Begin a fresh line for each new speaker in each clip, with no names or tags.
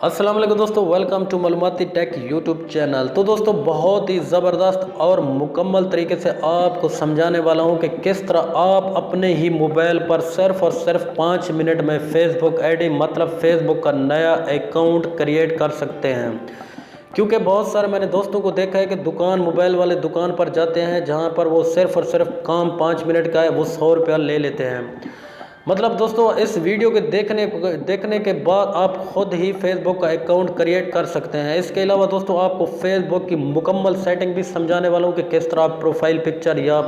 अस्सलाम वालेकुम दोस्तों, welcome to Maloomati tech YouTube channel. तो दोस्तों बहुत ही ज़बरदस्त और मुकम्मल तरीके से आपको समझाने वाला हूं कि किस तरह आप अपने ही मोबाइल पर सिर्फ और सिर्फ 5 मिनट में फेसबुक आईडी मतलब फेसबुक का नया अकाउंट क्रिएट कर सकते हैं। क्योंकि बहुत सारे मैंने दोस्तों को देखा है कि मोबाइल वाले दुकान पर जाते हैं जहां पर वो सिर्फ और सिर्फ काम 5 मिनट का है, वो 100 रुपया ले लेते हैं। मतलब दोस्तों इस वीडियो के देखने के बाद आप खुद ही फेसबुक का अकाउंट क्रिएट कर सकते हैं। इसके अलावा दोस्तों आपको फेसबुक की मुकम्मल सेटिंग भी समझाने वाला हूँ कि किस तरह आप प्रोफाइल पिक्चर या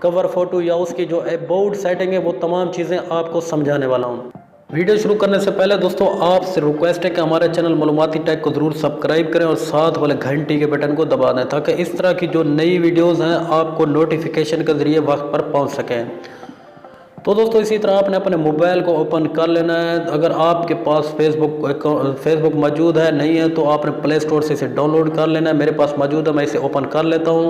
कवर फोटो या उसकी जो अबाउट सेटिंग है वो तमाम चीज़ें आपको समझाने वाला हूँ। वीडियो शुरू करने से पहले दोस्तों आपसे रिक्वेस्ट है कि हमारे चैनल मालूमाती टेक को ज़रूर सब्सक्राइब करें और साथ वाले घंटी के बटन को दबा दें ताकि इस तरह की जो नई वीडियोज़ हैं आपको नोटिफिकेशन के ज़रिए वक्त पर पहुँच सकें। तो दोस्तों इसी तरह आपने अपने मोबाइल को ओपन कर लेना है। अगर आपके पास फेसबुक मौजूद है, नहीं है तो आपने प्ले स्टोर से इसे डाउनलोड कर लेना है। मेरे पास मौजूद है, मैं इसे ओपन कर लेता हूँ।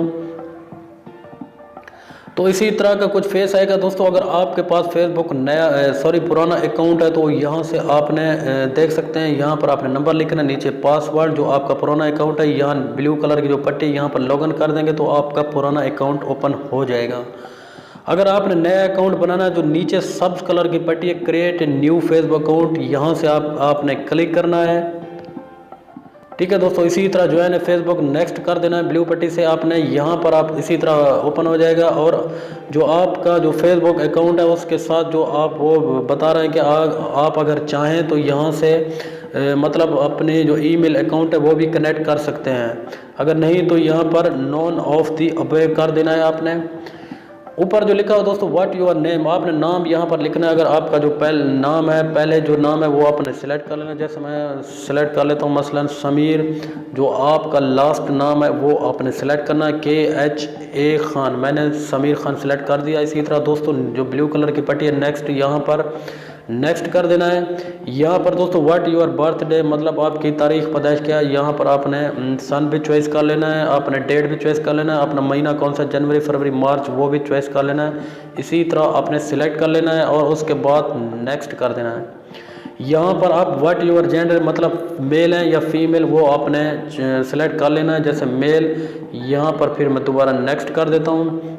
तो इसी तरह का कुछ फेस आएगा दोस्तों। अगर आपके पास फेसबुक पुराना अकाउंट है तो यहाँ से आपने देख सकते हैं, यहाँ पर आपने नंबर लिखना है, नीचे पासवर्ड जो आपका पुराना अकाउंट है, यहाँ ब्लू कलर की जो पट्टी यहाँ पर लॉगिन कर देंगे तो आपका पुराना अकाउंट ओपन हो जाएगा। अगर आपने नया अकाउंट बनाना है जो नीचे सब्ज कलर की पट्टी है क्रिएट न्यू फेसबुक अकाउंट, यहाँ से आपने क्लिक करना है। ठीक है दोस्तों, इसी तरह जो है ना फेसबुक नेक्स्ट कर देना है ब्लू पट्टी से आपने। यहाँ पर आप इसी तरह ओपन हो जाएगा और जो आपका जो फेसबुक अकाउंट है उसके साथ जो आप वो बता रहे हैं कि आप अगर चाहें तो यहाँ से मतलब अपने जो ईमेल अकाउंट है वो भी कनेक्ट कर सकते हैं। अगर नहीं तो यहाँ पर नॉन ऑफ दी अबे कर देना है आपने। ऊपर जो लिखा हो दोस्तों व्हाट योर नेम, आपने नाम यहाँ पर लिखना है। अगर आपका जो पहले जो नाम है वो आपने सिलेक्ट कर लेना। जैसे मैं सिलेक्ट कर लेता हूँ मसलन समीर। जो आपका लास्ट नाम है वो आपने सिलेक्ट करना है KHA खान, मैंने समीर खान सिलेक्ट कर दिया। इसी तरह दोस्तों जो ब्लू कलर की पट्टी है नेक्स्ट, यहाँ पर नेक्स्ट कर देना है। यहाँ पर दोस्तों व्हाट योर बर्थडे मतलब आपकी तारीख पैदाइश क्या है, यहाँ पर आपने सन भी चॉइस कर लेना है, आपने डेट भी चॉइस कर लेना है, अपना महीना कौन सा जनवरी फरवरी मार्च वो भी चॉइस कर लेना है। इसी तरह आपने सिलेक्ट कर लेना है और उसके बाद नेक्स्ट कर देना है। यहाँ पर आप व्हाट योर जेंडर मतलब मेल है या फीमेल वो आपने सेलेक्ट कर लेना है। जैसे मेल, यहाँ पर फिर मैं दोबारा नेक्स्ट कर देता हूँ।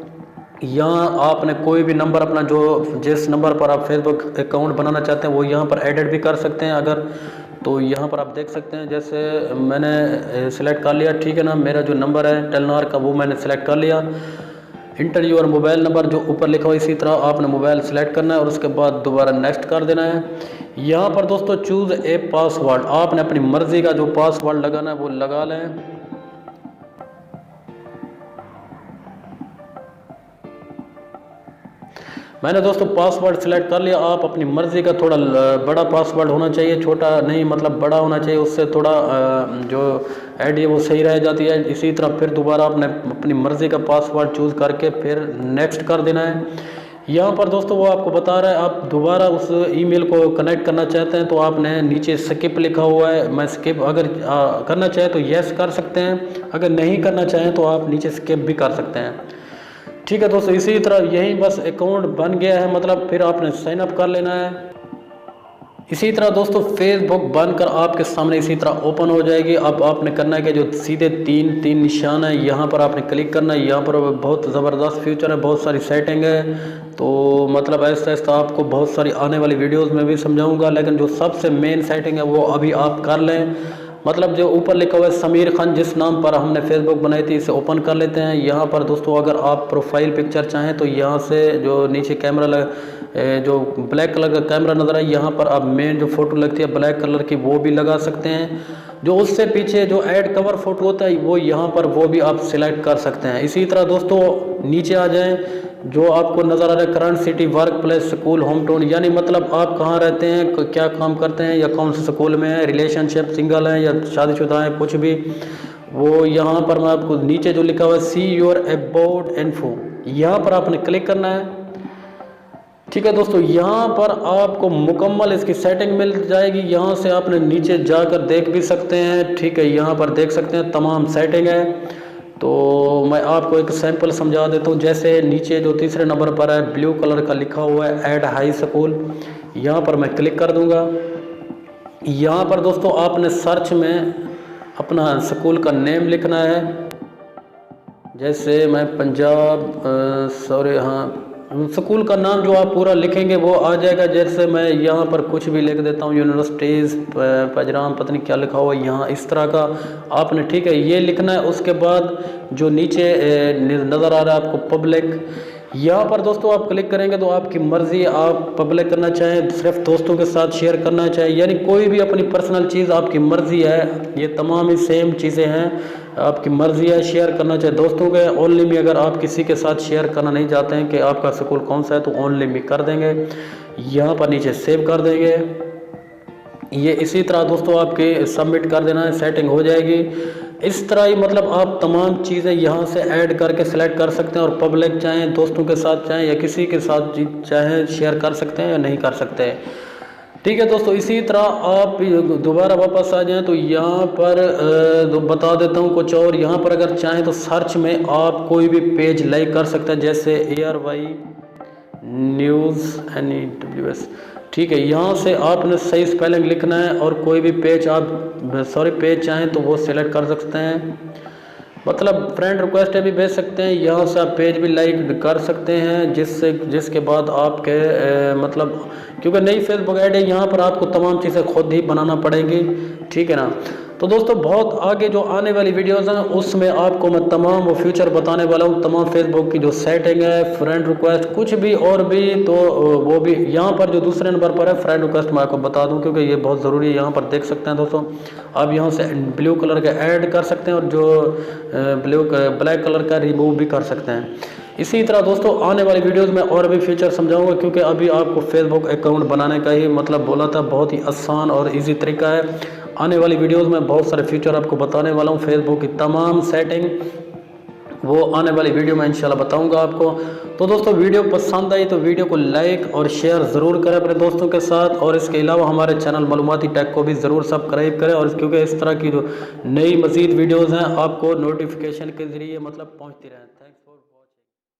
यहाँ आपने कोई भी नंबर अपना जो जिस नंबर पर आप फेसबुक अकाउंट बनाना चाहते हैं वो यहाँ पर एडिट भी कर सकते हैं अगर, तो यहाँ पर आप देख सकते हैं। जैसे मैंने सिलेक्ट कर लिया, ठीक है ना, मेरा जो नंबर है टेलनार का वो मैंने सिलेक्ट कर लिया। इंटर योर मोबाइल नंबर जो ऊपर लिखा हुआ, इसी तरह आपने मोबाइल सेलेक्ट करना है और उसके बाद दोबारा नेक्स्ट कर देना है। यहाँ पर दोस्तों चूज़ ए पासवर्ड, आपने अपनी मर्ज़ी का जो पासवर्ड लगाना है वो लगा लें। मैंने दोस्तों पासवर्ड सिलेक्ट कर लिया। आप अपनी मर्ज़ी का थोड़ा बड़ा पासवर्ड होना चाहिए, छोटा नहीं मतलब बड़ा होना चाहिए, उससे थोड़ा जो ऐड है वो सही रह जाती है। इसी तरह फिर दोबारा आपने अपनी मर्ज़ी का पासवर्ड चूज़ करके फिर नेक्स्ट कर देना है। यहाँ पर दोस्तों वो आपको बता रहा है आप दोबारा उस ईमेल को कनेक्ट करना चाहते हैं तो आपने नीचे स्किप लिखा हुआ है, मैं स्किप अगर करना चाहें तो येस कर सकते हैं, अगर नहीं करना चाहें तो आप नीचे स्किप भी कर सकते हैं। ठीक है दोस्तों, इसी तरह यही बस अकाउंट बन गया है, मतलब फिर आपने साइन अप कर लेना है। इसी तरह दोस्तों फेसबुक बनकर आपके सामने इसी तरह ओपन हो जाएगी। अब आपने करना है कि जो सीधे तीन निशान है यहाँ पर आपने क्लिक करना है। यहाँ पर बहुत ज़बरदस्त फ्यूचर है, बहुत सारी सेटिंग है, तो मतलब ऐसा ऐसा आपको बहुत सारी आने वाली वीडियोज़ में भी समझाऊँगा, लेकिन जो सबसे मेन सेटिंग है वो अभी आप कर लें। मतलब जो ऊपर लिखा हुआ है समीर खान, जिस नाम पर हमने फेसबुक बनाई थी, इसे ओपन कर लेते हैं। यहाँ पर दोस्तों अगर आप प्रोफाइल पिक्चर चाहें तो यहाँ से जो नीचे कैमरा जो ब्लैक कलर का कैमरा नज़र है, यहाँ पर आप मेन जो फ़ोटो लगती है ब्लैक कलर की वो भी लगा सकते हैं। जो उससे पीछे जो ऐड कवर फ़ोटो होता है वो यहाँ पर वो भी आप सिलेक्ट कर सकते हैं। इसी तरह दोस्तों नीचे आ जाएँ, जो आपको नज़र आ रहा है current city, work place, school, home town, यानी मतलब आप कहाँ रहते हैं, क्या काम करते हैं या कौन से स्कूल में है, रिलेशनशिप, सिंगल हैं या शादीशुदा हैं, कुछ भी वो यहाँ पर मैं आपको नीचे जो लिखा हुआ है सी योर अबाउट इन्फो, यहाँ पर आपने क्लिक करना है। ठीक है दोस्तों, यहाँ पर आपको मुकम्मल इसकी सेटिंग मिल जाएगी। यहाँ से आपने नीचे जाकर देख भी सकते हैं। ठीक है, यहाँ पर देख सकते हैं तमाम सेटिंग है। तो मैं आपको एक सैंपल समझा देता हूँ। जैसे नीचे जो तीसरे नंबर पर है ब्लू कलर का लिखा हुआ है ऐड हाई स्कूल, यहाँ पर मैं क्लिक कर दूँगा। यहाँ पर दोस्तों आपने सर्च में अपना स्कूल का नेम लिखना है। जैसे मैं पंजाब सॉरी हाँ स्कूल का नाम जो आप पूरा लिखेंगे वो आ जाएगा। जैसे मैं यहाँ पर कुछ भी लिख देता हूँ, यूनिवर्सिटीज़ पंजराम, पता नहीं क्या लिखा हुआ यहाँ, इस तरह का आपने, ठीक है, ये लिखना है। उसके बाद जो नीचे नज़र आ रहा है आपको पब्लिक, यहाँ पर दोस्तों आप क्लिक करेंगे तो आपकी मर्ज़ी, आप पब्लिक करना चाहें, सिर्फ दोस्तों के साथ शेयर करना चाहें, यानी कोई भी अपनी पर्सनल चीज़, आपकी मर्ज़ी है। ये तमाम ही सेम चीज़ें हैं, आपकी मर्ज़ी है। शेयर करना चाहे दोस्तों के ओनली में, अगर आप किसी के साथ शेयर करना नहीं चाहते हैं कि आपका स्कूल कौन सा है तो ओनली में कर देंगे। यहाँ पर नीचे सेव कर देंगे। ये इसी तरह दोस्तों आपके सबमिट कर देना है, सेटिंग हो जाएगी। इस तरह ही मतलब आप तमाम चीज़ें यहाँ से ऐड करके सिलेक्ट कर सकते हैं और पब्लिक चाहें दोस्तों के साथ चाहें या किसी के साथ चाहें शेयर कर सकते हैं या नहीं कर सकते हैं। ठीक है दोस्तों, इसी तरह आप दोबारा वापस आ जाएं तो यहाँ पर बता देता हूँ कुछ और। यहाँ पर अगर चाहें तो सर्च में आप कोई भी पेज लाइक कर सकते हैं, जैसे ARY न्यूज़ NEWS, ठीक है। यहाँ से आपने सही स्पेलिंग लिखना है और कोई भी पेज आप पेज चाहें तो वो सिलेक्ट कर सकते हैं, मतलब फ्रेंड रिक्वेस्ट भी भेज सकते हैं। यहाँ से आप पेज भी लाइक कर सकते हैं, जिसके बाद आपके मतलब क्योंकि नई फेसबुक ऐड है, यहाँ पर आपको तमाम चीज़ें खुद ही बनाना पड़ेंगी, ठीक है ना। तो दोस्तों बहुत आगे जो आने वाली वीडियोज़ हैं उसमें आपको मैं तमाम वो फ्यूचर बताने वाला हूँ, तमाम फेसबुक की जो सेटिंग है, फ्रेंड रिक्वेस्ट, कुछ भी और भी, तो वो भी यहाँ पर जो दूसरे नंबर पर है फ्रेंड रिक्वेस्ट मैं आपको बता दूँ क्योंकि ये बहुत ज़रूरी है। यहाँ पर देख सकते हैं दोस्तों, आप यहाँ से ब्लू कलर का ऐड कर सकते हैं और जो ब्लैक कलर का रिमूव भी कर सकते हैं। इसी तरह दोस्तों आने वाली वीडियोस में और भी फीचर समझाऊंगा, क्योंकि अभी आपको फेसबुक अकाउंट बनाने का ही मतलब बोला था, बहुत ही आसान और इजी तरीका है। आने वाली वीडियोस में बहुत सारे फीचर आपको बताने वाला हूँ, फेसबुक की तमाम सेटिंग वो आने वाली वीडियो में इंशाल्लाह बताऊंगा आपको। तो दोस्तों वीडियो पसंद आई तो वीडियो को लाइक और शेयर ज़रूर करें अपने दोस्तों के साथ, और इसके अलावा हमारे चैनल मालूमाती टेक को भी ज़रूर सब्सक्राइब करें, और क्योंकि इस तरह की जो नई मज़ीद वीडियोज़ हैं आपको नोटिफिकेशन के ज़रिए मतलब पहुँचती रहें। थैंक्स।